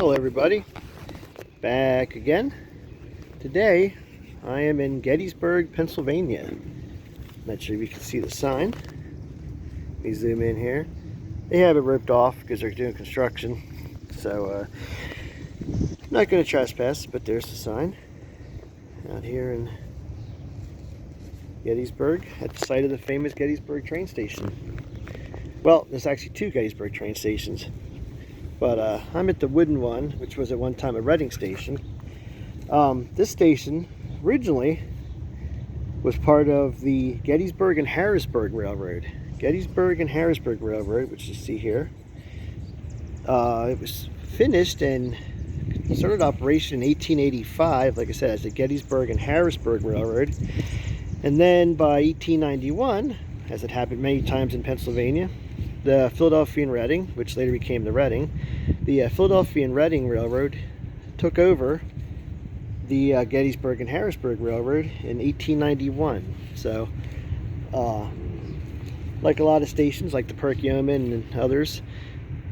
Hello everybody, back again. Today I am in Gettysburg, Pennsylvania. Not sure if you can see the sign. Let me zoom in here. They have it roped off because they're doing construction, so not going to trespass, but there's the sign out here in Gettysburg at the site of the famous Gettysburg train station. Well, there's actually two Gettysburg train stations, but I'm at the wooden one, which was at one time a Reading station. This station originally was part of the Gettysburg and Harrisburg Railroad. Gettysburg and Harrisburg Railroad, which you see here. It was finished and started operation in 1885, like I said, as the Gettysburg and Harrisburg Railroad. And then by 1891, as it happened many times in Pennsylvania, the Philadelphia and Reading, which later became the Reading, the Philadelphia and Reading Railroad took over the Gettysburg and Harrisburg Railroad in 1891. So, like a lot of stations, like the Perkiomen and others,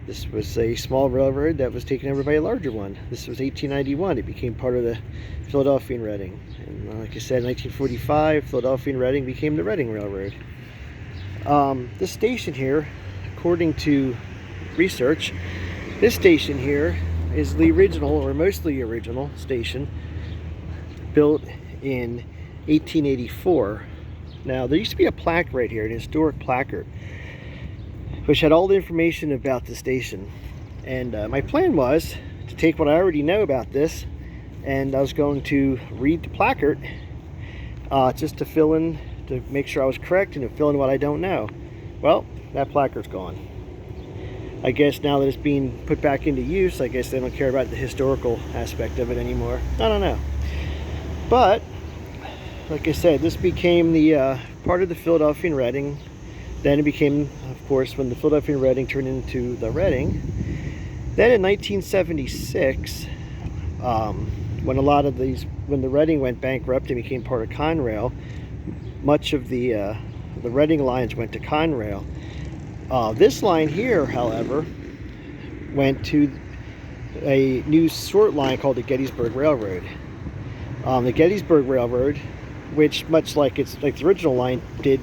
this was a small railroad that was taken over by a larger one. This was 1891. It became part of the Philadelphia and Reading. And like I said, in 1945, Philadelphia and Reading became the Reading Railroad. This station here, according to research, this station here is the original, or mostly original, station built in 1884. Now, there used to be a plaque right here, an historic placard, which had all the information about the station. And my plan was to take what I already know about this, and I was going to read the placard just to fill in, to make sure I was correct and to fill in what I don't know. Well, that placard's gone. I guess now that it's being put back into use, I guess they don't care about the historical aspect of it anymore. I don't know. But, like I said, this became the part of the Philadelphia and Reading. Then it became, of course, when the Philadelphia and Reading turned into the Reading. Then in 1976, when the Reading went bankrupt and became part of Conrail, much of the Reading lines went to Conrail. This line here, however, went to a new short line called the Gettysburg Railroad. The Gettysburg Railroad, which much like the original line did,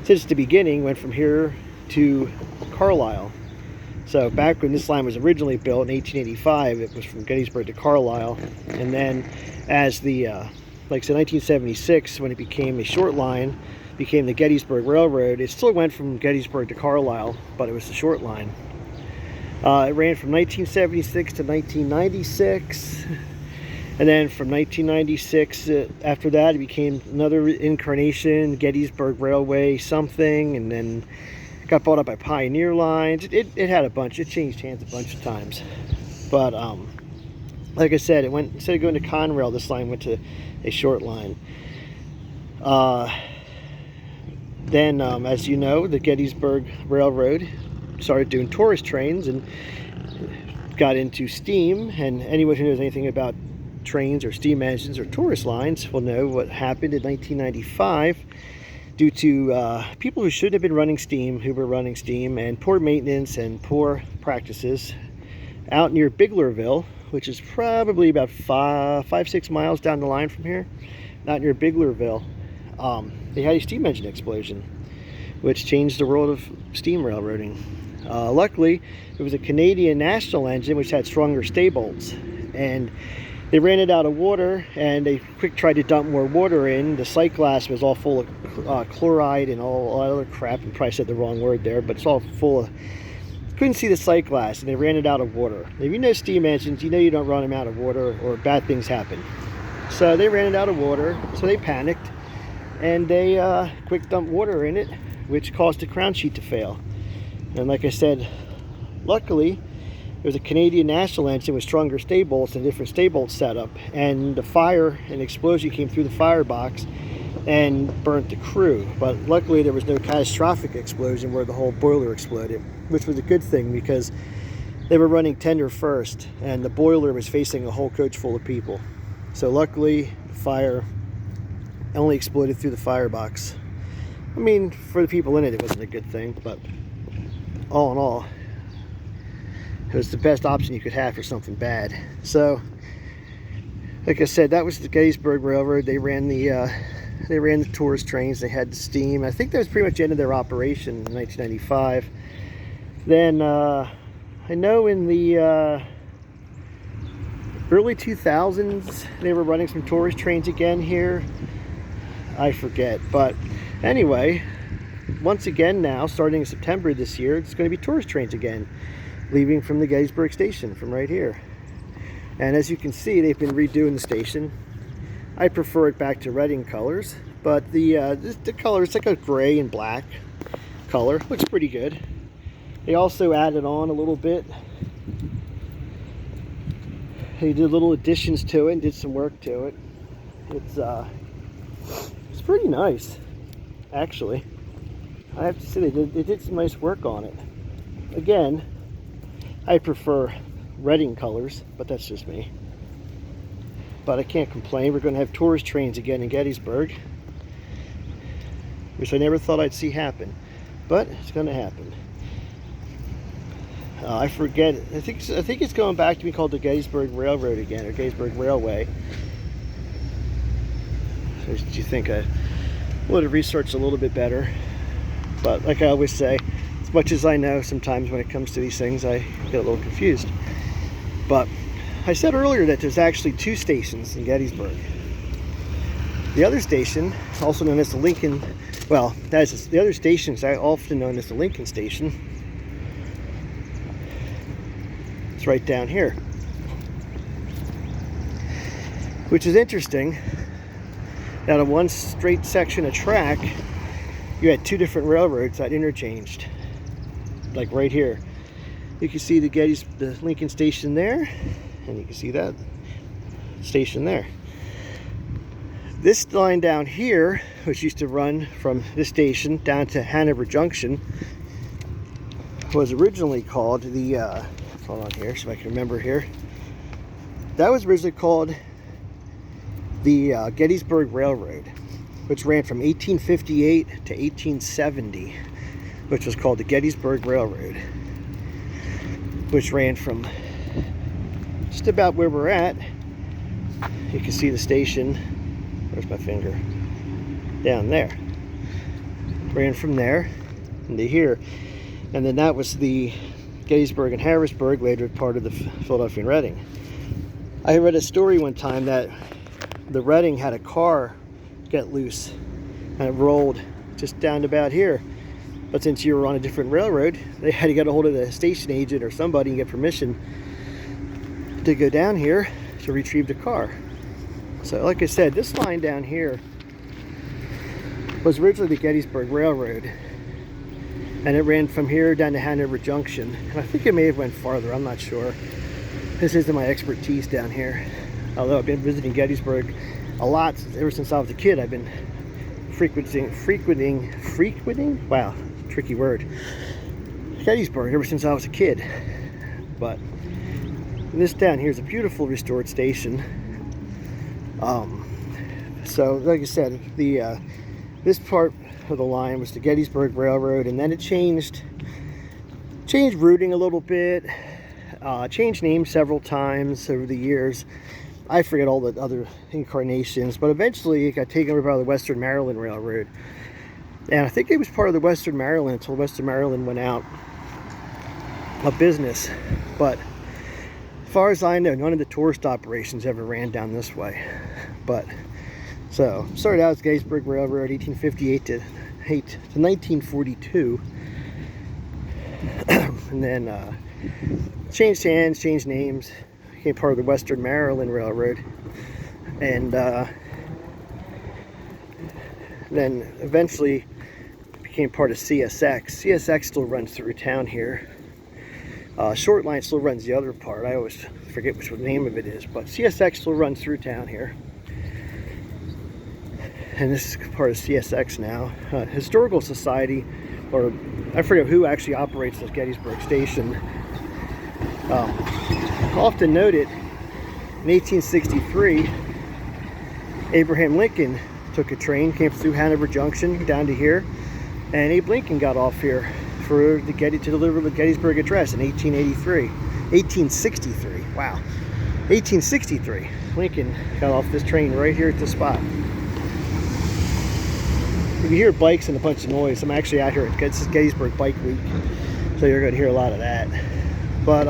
since the beginning, went from here to Carlisle. So back when this line was originally built in 1885, it was from Gettysburg to Carlisle. And then as the, like I said, 1976, when it became a short line, became the Gettysburg Railroad, it still went from Gettysburg to Carlisle, but it was the short line. It ran from 1976 to 1996. And then from 1996, after that, it became another incarnation, Gettysburg Railway something, and then got bought up by Pioneer Lines. It had a bunch. It changed hands a bunch of times. But like I said, it went, instead of going to Conrail, this line went to a short line. Then, as you know, the Gettysburg Railroad started doing tourist trains and got into steam. And anyone who knows anything about trains or steam engines or tourist lines will know what happened in 1995 due to people who shouldn't have been running steam, who were running steam, and poor maintenance and poor practices out near Biglerville, which is probably about 5-6 miles down the line from here. Out near Biglerville, they had a steam engine explosion, which changed the world of steam railroading. Luckily, it was a Canadian National engine which had stronger stay bolts, and they ran it out of water, and they tried to dump more water in. The sight glass was all full of chloride and all other crap. I probably said the wrong word there, but it's all full of... Couldn't see the sight glass, and they ran it out of water. If you know steam engines, you know you don't run them out of water or bad things happen. So they ran it out of water, so they panicked, and they quick dumped water in it, which caused the crown sheet to fail. And like I said, luckily, it was a Canadian National engine with stronger stay bolts and different stay bolt setup, and the fire and explosion came through the firebox and burnt the crew. But luckily there was no catastrophic explosion where the whole boiler exploded, which was a good thing because they were running tender first and the boiler was facing a whole coach full of people. So luckily the fire only exploded through the firebox. I mean, for the people in it, it wasn't a good thing, but all in all, It was the best option you could have for something bad. So, like I said, that was the Gettysburg Railroad. They ran the tourist trains. They had the steam. I think that was pretty much the end of their operation in 1995. Then I know in the early 2000s they were running some tourist trains again here. I forget, but anyway, once again now, starting in September this year, it's going to be tourist trains again, leaving from the Gettysburg station from right here. And as you can see, they've been redoing the station. I prefer it back to Reading colors, but the color, it's like a gray and black color. Looks pretty good. They also added on a little bit. They did little additions to it and did some work to it. It's pretty nice, actually. I have to say they did some nice work on it. Again, I prefer Reading colors, but that's just me. But I can't complain. We're going to have tourist trains again in Gettysburg, which I never thought I'd see happen, but it's going to happen. I forget. I think it's going back to be called the Gettysburg Railroad again, or Gettysburg Railway. So do you think I would have researched a little bit better? But like I always say, as much as I know, sometimes when it comes to these things, I get a little confused. But I said earlier that there's actually two stations in Gettysburg. The other station, also known as the Lincoln, well, the other station is often known as the Lincoln Station. It's right down here, which is interesting. Out of one straight section of track, you had two different railroads that interchanged, like right here. You can see the Lincoln Station there, and you can see that station there. This line down here, which used to run from this station down to Hanover Junction, was originally called the hold on here so I can remember here. That was originally called the Gettysburg Railroad, which ran from 1858 to 1870, which was called the Gettysburg Railroad, which ran from just about where we're at. You can see the station. Where's my finger? Down there. Ran from there into here. And then that was the Gettysburg and Harrisburg, later part of the Philadelphia and Reading. I read a story one time that the Reading had a car get loose and it rolled just down to about here. But since you were on a different railroad, they had to get a hold of the station agent or somebody and get permission to go down here to retrieve the car. So like I said, this line down here was originally the Gettysburg Railroad, and it ran from here down to Hanover Junction, and I think it may have went farther, I'm not sure. This isn't my expertise down here, although I've been visiting Gettysburg a lot ever since I was a kid. I've been frequenting, wow, tricky word, Gettysburg ever since I was a kid. But this down here is a beautiful restored station. So like I said, this part of the line was the Gettysburg Railroad, and then it changed routing a little bit, changed names several times over the years. I forget all the other incarnations, but eventually it got taken over by the Western Maryland Railroad, and I think it was part of the Western Maryland until Western Maryland went out of business. But as far as I know, none of the tourist operations ever ran down this way. But so started out as Gettysburg Railroad, 1858 to 1942, and then changed hands, changed names, became part of the Western Maryland Railroad, and then eventually became part of CSX. CSX still runs through town here. Short line still runs the other part. I always forget which name of it is, but CSX still runs through town here. And this is part of CSX now. Historical Society, or I forget who actually operates this Gettysburg station, often noted in 1863, Abraham Lincoln took a train, came through Hanover Junction down to here, and Abe Lincoln got off here to deliver the Gettysburg Address in 1883. 1863. Wow. 1863. Lincoln got off this train right here at this spot. If you hear bikes and a bunch of noise, I'm actually out here at Gettysburg Bike Week, so you're going to hear a lot of that. But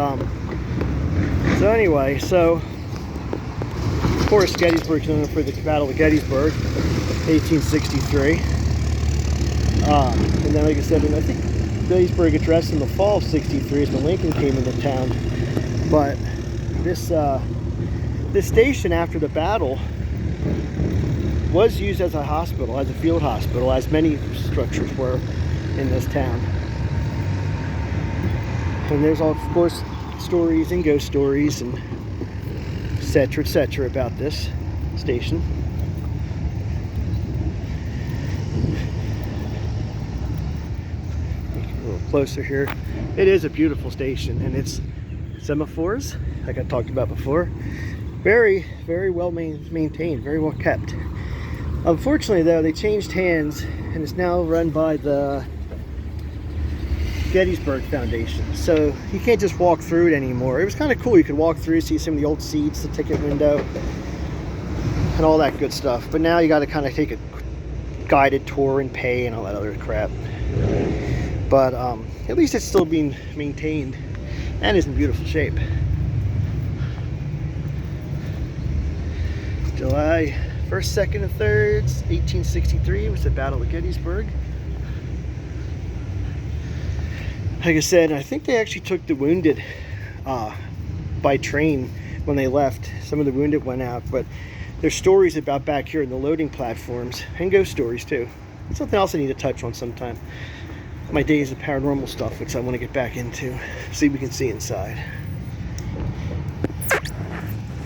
so anyway, so of course Gettysburg's known for the Battle of Gettysburg, 1863. And then, like I said, I think Gettysburg addressed in the fall of '63 is when Lincoln came into town. But this station after the battle was used as a hospital, as a field hospital, as many structures were in this town. And there's all, of course, stories and ghost stories and etc. about this station. A little closer here. It is a beautiful station, and it's semaphores, like I talked about before. Very, very well maintained, very well kept. Unfortunately, though, they changed hands, and it's now run by the Gettysburg Foundation. So you can't just walk through it anymore. It was kind of cool. You could walk through, see some of the old seats, the ticket window, and all that good stuff. But now you got to kind of take a guided tour and pay and all that other crap. But at least it's still being maintained and is in beautiful shape. July 1st, 2nd, and 3rd, 1863 was the Battle of Gettysburg. Like I said, I think they actually took the wounded by train when they left. Some of the wounded went out, but there's stories about back here in the loading platforms, and ghost stories too. It's something else I need to touch on sometime. My days of paranormal stuff, which I want to get back into. See if we can see inside.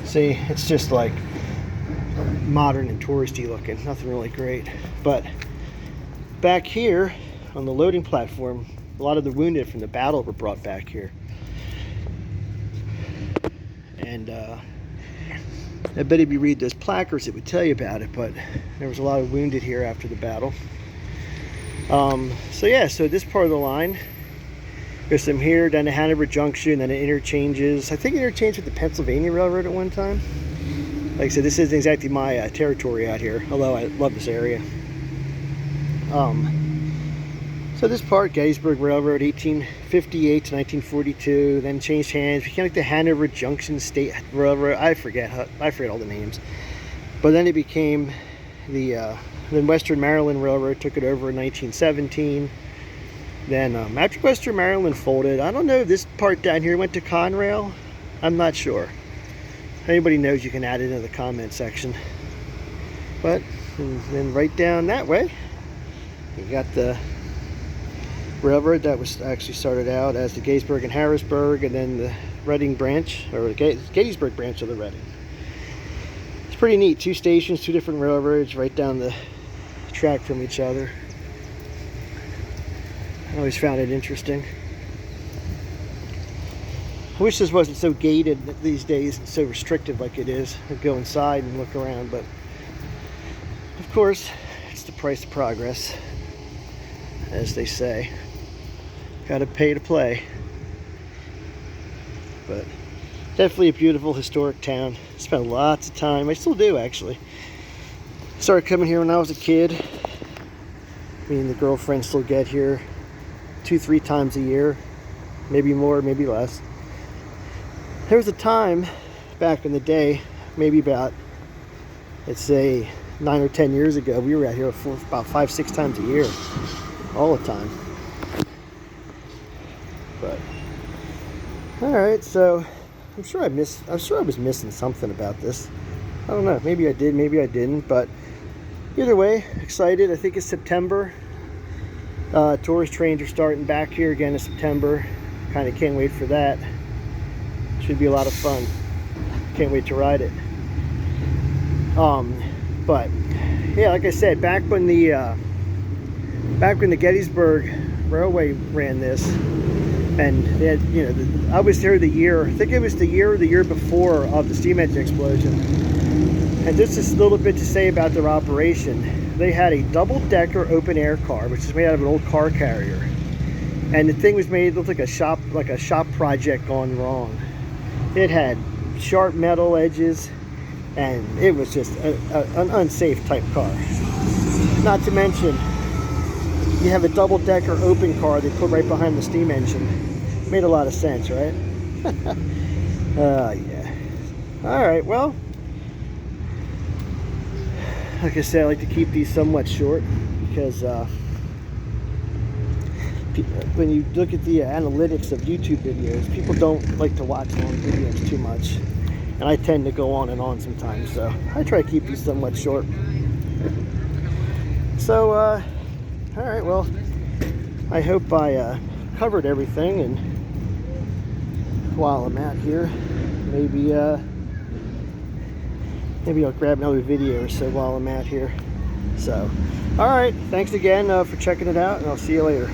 See, it's just like modern and touristy looking, nothing really great. But back here on the loading platform, a lot of the wounded from the battle were brought back here. And I bet if you read those placards it would tell you about it, but there was a lot of wounded here after the battle. So yeah, so this part of the line goes from here down to Hanover Junction, then it interchanges. I think it interchanged with the Pennsylvania Railroad at one time. Like I said, this isn't exactly my territory out here, although I love this area. So this part, Gettysburg Railroad, 1858 to 1942, then changed hands, became like the Hanover Junction State Railroad. I forget all the names. But then it became the Western Maryland Railroad, took it over in 1917. Then after Western Maryland folded, I don't know if this part down here went to Conrail. I'm not sure. If anybody knows, you can add it in the comment section. But then right down that way, you got the railroad that was actually started out as the Gettysburg and Harrisburg, and then the Reading branch, or the Gettysburg branch of the Reading. It's pretty neat. Two stations, two different railroads right down the track from each other. I always found it interesting. I wish this wasn't so gated these days and so restrictive like it is. I'd go inside and look around, but of course, it's the price of progress, as they say. Gotta pay to play. But definitely a beautiful historic town. Spent lots of time. I still do, actually. Started coming here when I was a kid. Me and the girlfriend still get here 2-3 times a year, maybe more, maybe less. There was a time back in the day, maybe about, let's say 9 or 10 years ago, we were out here for about 5-6 times a year, all the time. But all right, so I'm sure I was missing something about this. I don't know, maybe I did, maybe I didn't, but either way, excited. I think it's September. Tourist trains are starting back here again in September. Kind of can't wait for that. Should be a lot of fun. Can't wait to ride it. But yeah, like I said, back when the Gettysburg Railway ran this, and they had, you know, I was there the year. I think it was the year or the year before of the steam engine explosion. And just a little bit to say about their operation. They had a double-decker open-air car, which is made out of an old car carrier. And the thing was made, it looked like a shop project gone wrong. It had sharp metal edges, and it was just an unsafe type car. Not to mention, you have a double-decker open car they put right behind the steam engine. Made a lot of sense, right? Yeah. Alright, well, like I said, I like to keep these somewhat short because when you look at the analytics of YouTube videos, people don't like to watch long videos too much, and I tend to go on and on sometimes, so I try to keep these somewhat short. So alright, well, I hope I covered everything, and while I'm out here, maybe I'll grab another video or so while I'm out here. So alright, thanks again for checking it out, and I'll see you later.